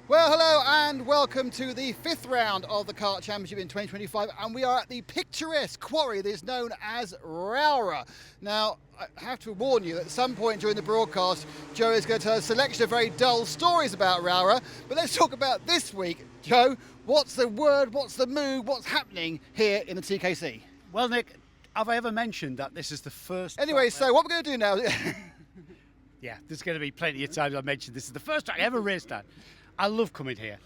Well, hello and welcome to the fifth round of the Kart Championship in 2025, and we are at the picturesque quarry that is known as ROWRAH. Now, I have to warn you that at some point during the broadcast, Joe is going to tell a selection of very dull stories about ROWRAH, but let's talk about this week. Joe, what's the word, what's the move, what's happening here in the TKC? Well, Nick, have I ever mentioned that this is the first... Anyway, so what we're going to do now... Yeah, there's going to be plenty of times I mentioned this is the first track I ever raced at. I love coming here.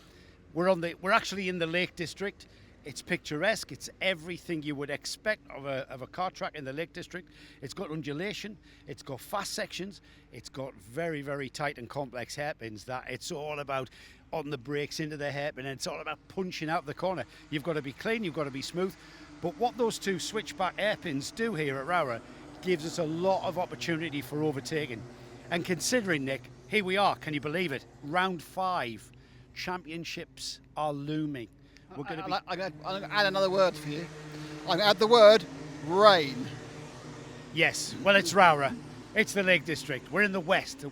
We're actually in the Lake District. It's picturesque. It's everything you would expect of a kart track in the Lake District. It's got undulation. It's got fast sections. It's got very, very tight and complex hairpins. That it's all about on the brakes into the hairpin, and it's all about punching out the corner. You've got to be clean. You've got to be smooth. But what those two switchback hairpins do here at ROWRAH gives us a lot of opportunity for overtaking. And considering, Nick, here we are, can you believe it? Round 5, championships are looming. I'm going to add another word for you. I'm going to add the word rain. Yes, well, it's ROWRAH. It's the Lake District. We're in the west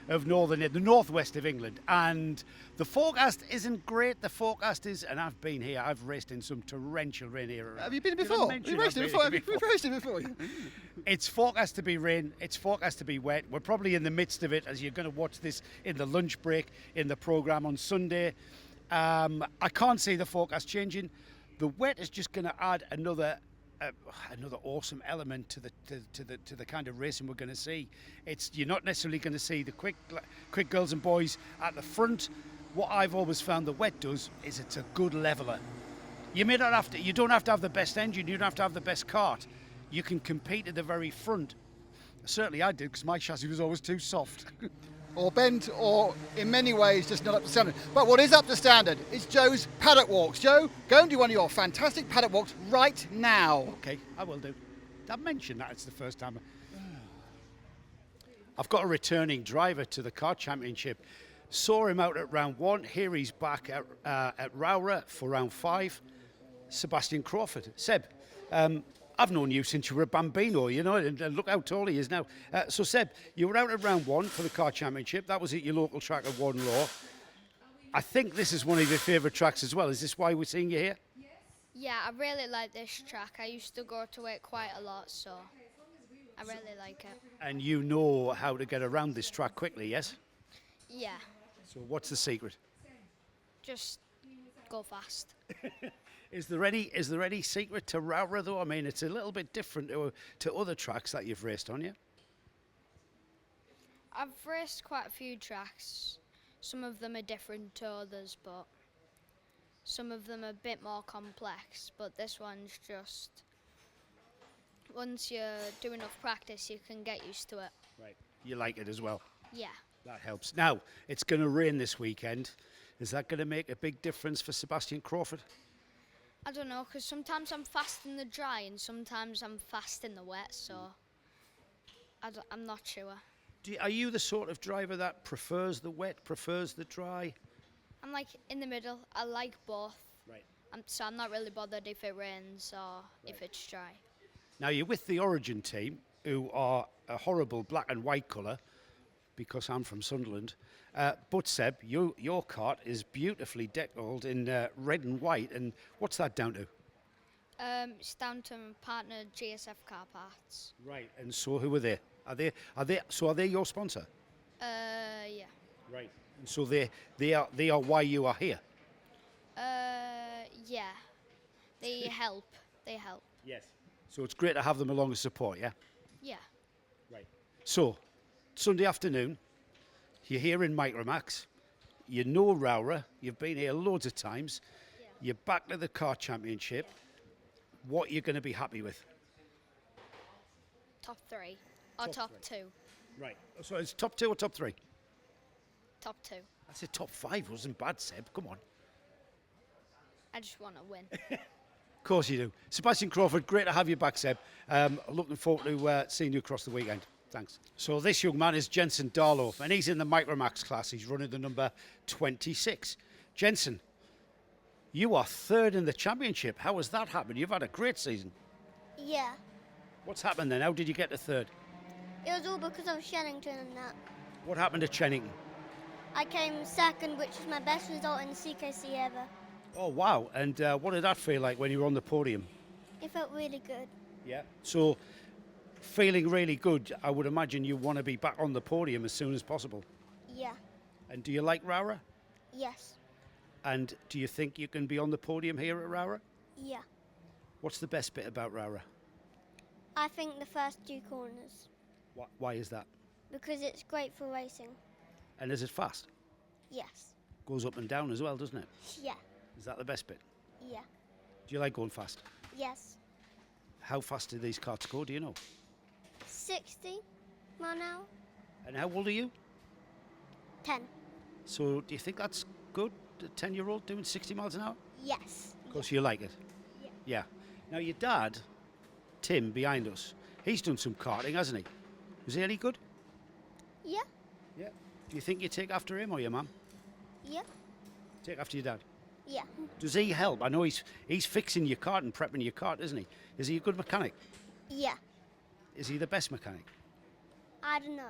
of the northwest of England, and the forecast isn't great. The forecast is, and I've been here, I've raced in some torrential rain here. Have you been before? You've raced it before? You've raced it before? It's forecast to be rain, it's forecast to be wet. We're probably in the midst of it as you're going to watch this in the lunch break in the programme on Sunday. I can't see the forecast changing. The wet is just going to add another awesome element to the kind of racing we're going to see. You're not necessarily going to see the quick girls and boys at the front. What I've always found the wet does is it's a good leveler. You don't have to have the best engine, you don't have to have the best kart. You can compete at the very front. Certainly I did, because my chassis was always too soft. Or bent, or in many ways just not up to standard. But what is up to standard is Joe's paddock walks. Joe, go and do one of your fantastic paddock walks right now. Okay, I will do. I mentioned that it's the first time. I've got a returning driver to the Kart Championship. Saw him out at round 1. Here he's back at ROWRAH for round 5. Sebastian Crawford. Seb, I've known you since you were a bambino, you know, and look how tall he is now. So, Seb, you were out at round 1 for the Kart Championship. That was at your local track at ROWRAH. I think this is one of your favourite tracks as well. Is this why we're seeing you here? Yeah, I really like this track. I used to go to it quite a lot, so I really like it. And you know how to get around this track quickly, yes? Yeah, So what's the secret? just go fast. Is there any secret to ROWRAH though? I mean, it's a little bit different to other tracks that you've raced on, yeah? I've raced quite a few tracks. Some of them are different to others, but some of them are a bit more complex. But this one's just, once you do enough practice, you can get used to it. Right. You like it as well? Yeah. That helps. Now, it's going to rain this weekend. Is that going to make a big difference for Sebastian Crawford? I don't know, because sometimes I'm fast in the dry and sometimes I'm fast in the wet, so I'm not sure. Are you the sort of driver that prefers the wet, prefers the dry? I'm like in the middle. I like both. Right. So I'm not really bothered if it rains or if it's dry. Now, you're with the Origin team, who are a horrible black and white colour, because I'm from Sunderland. But Seb, your kart is beautifully decked in red and white. And what's that down to? It's down to my partner GSF Car Parts. Right. And so who are they? Are they your sponsor? Yeah. Right. And so they are why you are here. Yeah. They help. They help. Yes. So it's great to have them along as support, yeah? Yeah. Right. So, Sunday afternoon, you're here in Micromax. You know ROWRAH. You've been here loads of times. Yeah. You're back to the Kart Championship. What are you going to be happy with? Top 3 or top 2. Right. So it's top 2 or top 3? Top 2. I said top 5 wasn't bad, Seb. Come on. I just want to win. Of course you do. Sebastian Crawford, great to have you back, Seb. Looking forward to seeing you across the weekend. Thanks. So this young man is Jensen Darlof, and he's in the Micromax class. He's running the number 26. Jensen, you are 3rd in the championship. How has that happened? You've had a great season. Yeah. What's happened then? How did you get to 3rd? It was all because of Shennington and that. What happened to Chennington? I came second, which was my best result in the CKC ever. Oh, wow. And what did that feel like when you were on the podium? It felt really good. Yeah. So, feeling really good, I would imagine you want to be back on the podium as soon as possible. Yeah. And do you like ROWRAH? Yes. And do you think you can be on the podium here at ROWRAH? Yeah. What's the best bit about ROWRAH? I think the first 2 corners, Why is that? because it's great for racing. And is it fast? Yes. Goes up and down as well, doesn't it? Yeah. Is that the best bit? Yeah. Do you like going fast? Yes. How fast do these karts go, do you know? 60 mile an hour. And how old are you? 10. So do you think that's good, a 10-year-old doing 60 miles an hour? Yes. Of course you like it? Yeah. Yeah. Now your dad, Tim, behind us, he's done some karting, hasn't he? Was he any good? Yeah. Yeah. Do you think you take after him or your mum? Yeah. Take after your dad? Yeah. Does he help? I know he's fixing your kart and prepping your kart, isn't he? Is he a good mechanic? Yeah. Is he the best mechanic? I don't know.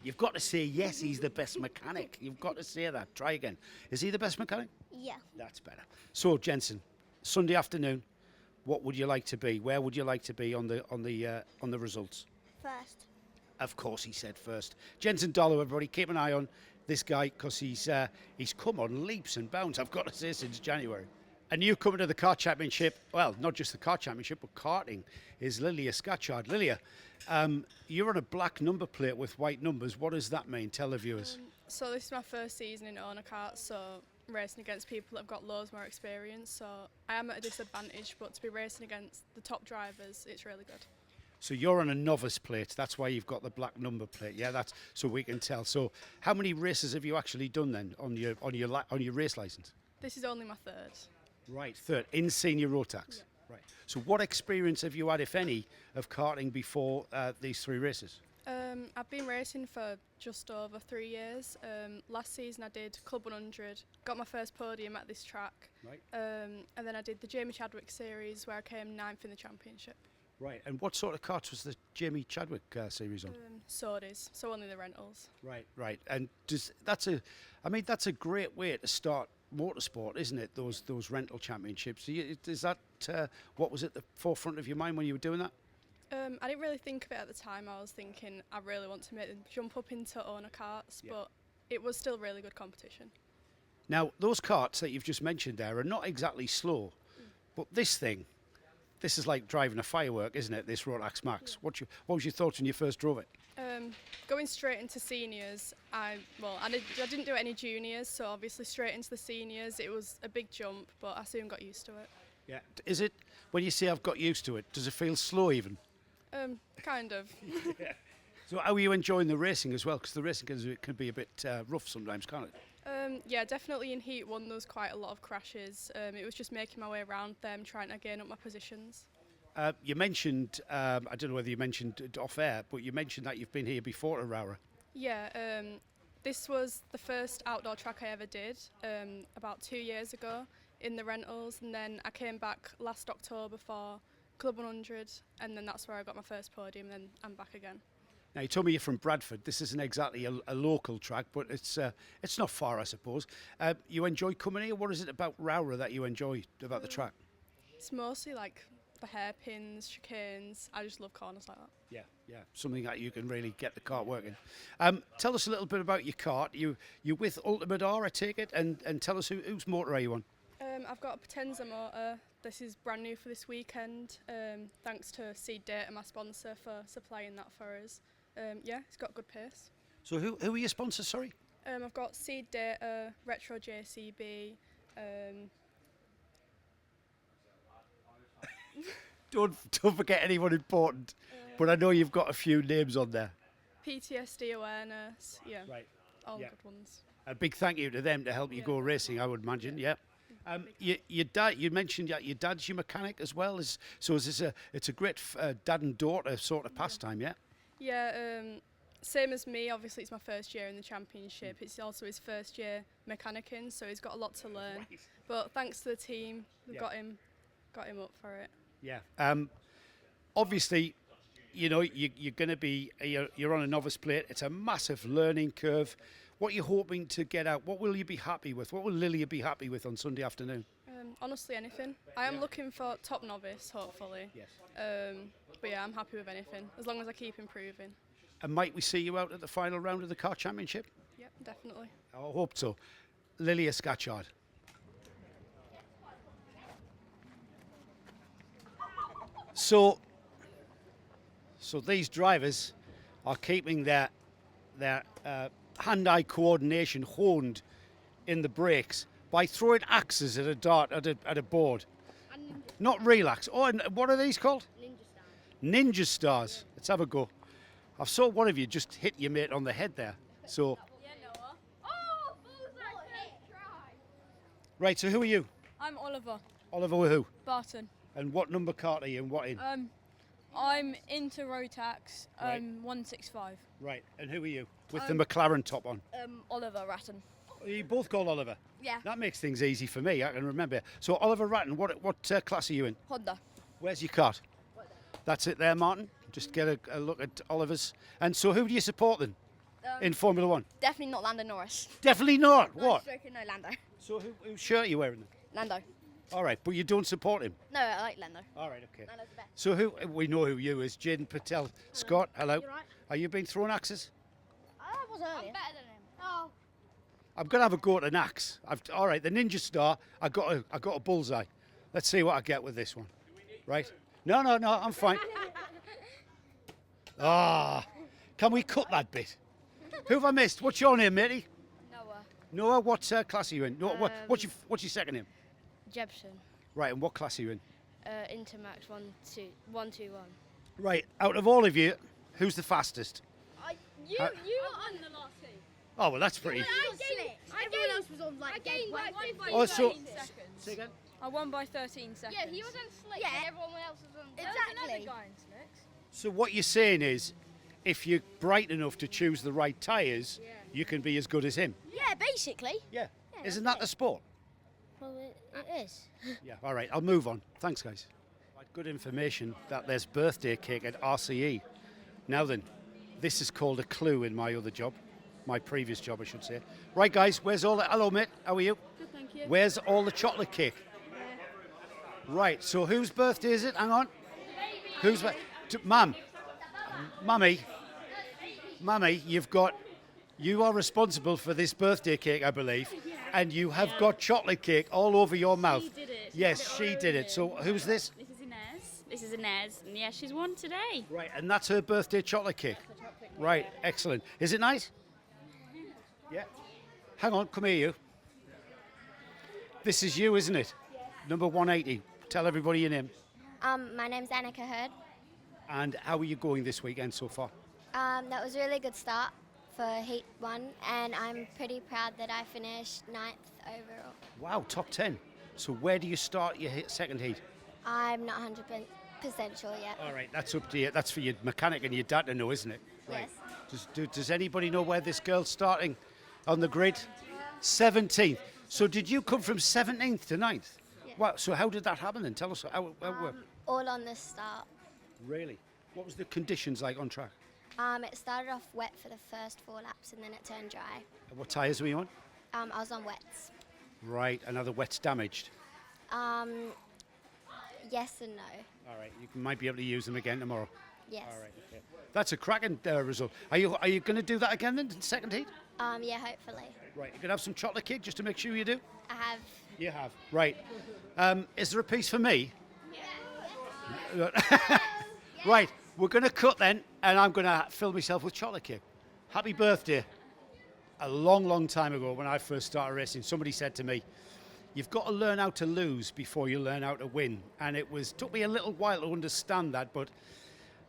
You've got to say, yes, he's the best mechanic. You've got to say that. Try again. Is he the best mechanic? Yeah. That's better. So, Jensen, Sunday afternoon, what would you like to be? Where would you like to be on the results? First. Of course, he said first. Jensen Darlof, everybody, keep an eye on this guy because he's come on leaps and bounds, I've got to say, since January. A newcomer to the kart championship, well, not just the kart championship, but karting, is Lilia Scotchard. Lilia, you're on a black number plate with white numbers. What does that mean? Tell the viewers. So this is my first season in owner kart, so racing against people that have got loads more experience. So I am at a disadvantage, but to be racing against the top drivers, it's really good. So you're on a novice plate. That's why you've got the black number plate. Yeah, that's so we can tell. So how many races have you actually done then on your race license? This is only my third. Right, third in senior Rotax. Yeah. Right. So what experience have you had, if any, of karting before these 3 races? I've been racing for just over 3 years. Last season I did Club 100, got my first podium at this track. Right. And then I did the Jamie Chadwick series where I came 9th in the championship. Right. And what sort of karts was the Jamie Chadwick series on? Sodies, so only the rentals. Right. Right. And that's a great way to start motorsport, isn't it? Those rental championships. Is that what was at the forefront of your mind when you were doing that? I didn't really think of it at the time. I was thinking I really want to make the jump up into owner karts, Yeah. but it was still really good competition. Now, those karts that you've just mentioned there are not exactly slow, but this is like driving a firework, isn't it? This Rotax Max. What was your thoughts when you first drove it? Going straight into seniors, I didn't do any juniors, so obviously straight into the seniors, it was a big jump, but I soon got used to it. Yeah. Is it, when you say I've got used to it, does it feel slow even? Kind of. So how are you enjoying the racing as well? Because the racing can be a bit rough sometimes, can't it? Yeah, definitely in Heat 1 there was quite a lot of crashes. It was just making my way around them, trying to gain up my positions. You mentioned, I don't know whether you mentioned it off air, but you mentioned that you've been here before at ROWRAH. Yeah, this was the first outdoor track I ever did, about 2 years ago in the rentals, and then I came back last October for Club 100, and then that's where I got my first podium, and then I'm back again. Now, you told me you're from Bradford. This isn't exactly a local track, but it's not far, I suppose. You enjoy coming here? What is it about ROWRAH that you enjoy about the track? It's mostly like the hairpins, chicanes. I just love corners like that. Yeah, something that you can really get the kart working. Tell us a little bit about your kart. You're with Ultimate R, I take it, and tell us whose motor are you on? I've got a Potenza motor. This is brand new for this weekend. Thanks to Seed Data, my sponsor, for supplying that for us. Yeah, it's got good pace. So who are your sponsors, sorry? I've got Seed Data, Retro JCB. Don't forget anyone important, but I know you've got a few names on there. PTSD awareness, yeah, Right. all Yeah. good ones. A big thank you to them to help you go racing, I would imagine. Yeah. Your dad, you mentioned that your dad's your mechanic as well. Is this it's a great dad and daughter sort of pastime, yeah? Yeah, same as me. Obviously, it's my first year in the championship. It's also his first year mechanicking, so he's got a lot to learn. Right. But thanks to the team, we've Yeah. got him up for it. Yeah. Obviously, you know you're going to be you're on a novice plate. It's a massive learning curve. What are you hoping to get out? What will you be happy with? What will Lilia be happy with on Sunday afternoon? Honestly, anything. I am looking for top novice, hopefully. Yes. But yeah, I'm happy with anything, as long as I keep improving. And might we see you out at the final round of the Kart Championship? Yep, definitely. I hope so. Lilia Scotchard. So these drivers are keeping their hand-eye coordination honed in the brakes by throwing axes at a dart at a board. Not relax. Oh, and what are these called? Ninja stars. Let's have a go. I saw one of you just hit your mate on the head there. So. Right. So who are you? I'm Oliver Oliver who? Barton. And what number kart are you and what in? I'm into Rotax, Right. 165. Right. And who are you? With the McLaren top on. Oliver Ratton. Are you both called Oliver? Yeah. That makes things easy for me. I can remember. So Oliver Ratton, what class are you in? Honda. Where's your kart? That's it there, Martin. Just get a look at Oliver's. And so who do you support then in Formula One? Definitely not Lando Norris. Definitely not. What? No, Lando. So whose shirt are you wearing then? Lando. All right, but you don't support him. No, I like Lando. All right, okay. Lando's the best. So we know who you is. Jaden Patel. Scott, hello. You right? Are you been throwing axes? I was earlier. Better than him. Oh. I'm gonna have a go at an axe. All right, the Ninja Star. I got a bullseye. Let's see what I get with this one. Right? No, I'm fine. Can we cut that bit? Who have I missed? What's your name, matey? Noah. Noah. What class are you in? No, what's your second name? Jebson. Right, and what class are you in? Intermax 121. Right, out of all of you, who's the fastest? You were on the last team. Oh well, that's pretty. Everyone else was on like dead weight. Oh, so. Seconds. Say again? I won by 13 seconds. Yeah, he was on slick and everyone else was on Exactly. So what you're saying is, if you're bright enough to choose the right tyres, you can be as good as him. Yeah, basically. Yeah. Isn't that the sport? Well, it is. Yeah. All right. I'll move on. Thanks, guys. Right, good information that there's birthday cake at RCE. Now then, this is called a clue in my other job, my previous job, I should say. Right, guys. Where's all the? Hello, mate. How are you? Good, thank you. Where's all the chocolate cake? Right. So whose birthday is it? Hang on. Whose? Mummy, you are responsible for this birthday cake, I believe, and you have got chocolate cake all over your mouth. She did it. Yes, she did it. So who's this? This is Inez, and yeah, she's won today. Right, and that's her birthday chocolate cake. Right, excellent. Is it nice? Yeah. Hang on, come here, you. This is you, isn't it? Number 180. Tell everybody your name. My name's Annika Hurd. And how are you going this weekend so far? That was a really good start for Heat 1, and I'm pretty proud that I finished 9th overall. Wow, top 10. So where do you start your second heat? I'm not 100% sure yet. All right, that's up to you. That's for your mechanic and your dad to know, isn't it? Right. Yes. Does anybody know where this girl's starting on the grid? 17th. So did you come from 17th to 9th? Yeah. Wow, so how did that happen then? Tell us how it worked. All on the start. Really? What was the conditions like on track? It started off wet for the first 4 laps, and then it turned dry. And what tyres were you on? I was on wets. Right, and are the wets damaged? Yes and no. All right, you might be able to use them again tomorrow. Yes. All right, okay. That's a cracking result. Are you going to do that again then, in second heat? Yeah, hopefully. Right, you going to have some chocolate cake just to make sure you do? I have. You have. Right. Is there a piece for me? Yeah. Right, we're going to cut then, and I'm going to fill myself with chocolate cake. Happy birthday. A long, long time ago when I first started racing, somebody said to me, you've got to learn how to lose before you learn how to win. And took me a little while to understand that, but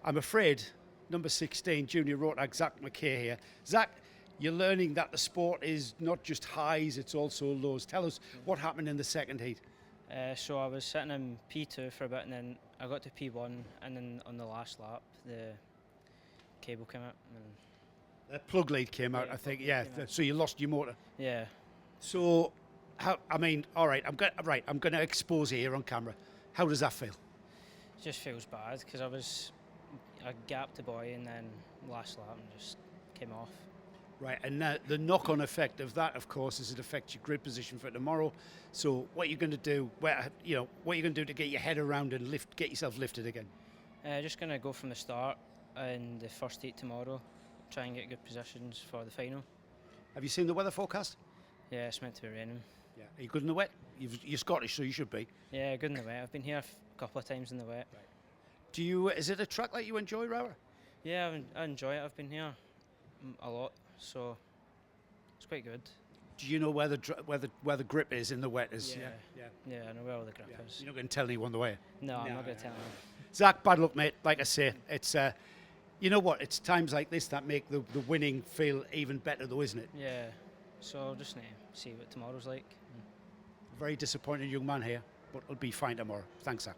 I'm afraid, number 16, junior ROWRAH, Zach McKay here. Zach, you're learning that the sport is not just highs, it's also lows. Tell us what happened in the second heat. So I was sitting in P2 for a bit, and then I got to P1, and then on the last lap, the cable came out. And the plug lead came out, I think. Yeah. So you lost your motor. yeah. So, all right. I'm going to expose you here on camera. How does that feel? It just feels bad because I gapped the boy, and then last lap and just came off. Right, and the knock-on effect of that, of course, is it affects your grid position for tomorrow. So what you're going to do, what you're going to do to get your head around and get yourself lifted again? Just going to go from the start in the first 8 tomorrow, try and get good positions for the final. Have you seen the weather forecast? Yeah, it's meant to be raining. Yeah. Are you good in the wet? You're Scottish, so you should be. Yeah, good in the wet. I've been here a couple of times in the wet. Right. Is it a track that you enjoy, ROWRAH? Yeah, I enjoy it. I've been here a lot, so it's quite good. Do you know where the grip is in the wet? Yeah, I know where all the grip is. You're not going to tell anyone the way. No, I'm not going to tell them. Zach, bad luck, mate. Like I say, it's you know what? It's times like this that make the winning feel even better, though, isn't it? Yeah, so I'll just see what tomorrow's like. Very disappointed young man here, but it'll be fine tomorrow. Thanks, Zach.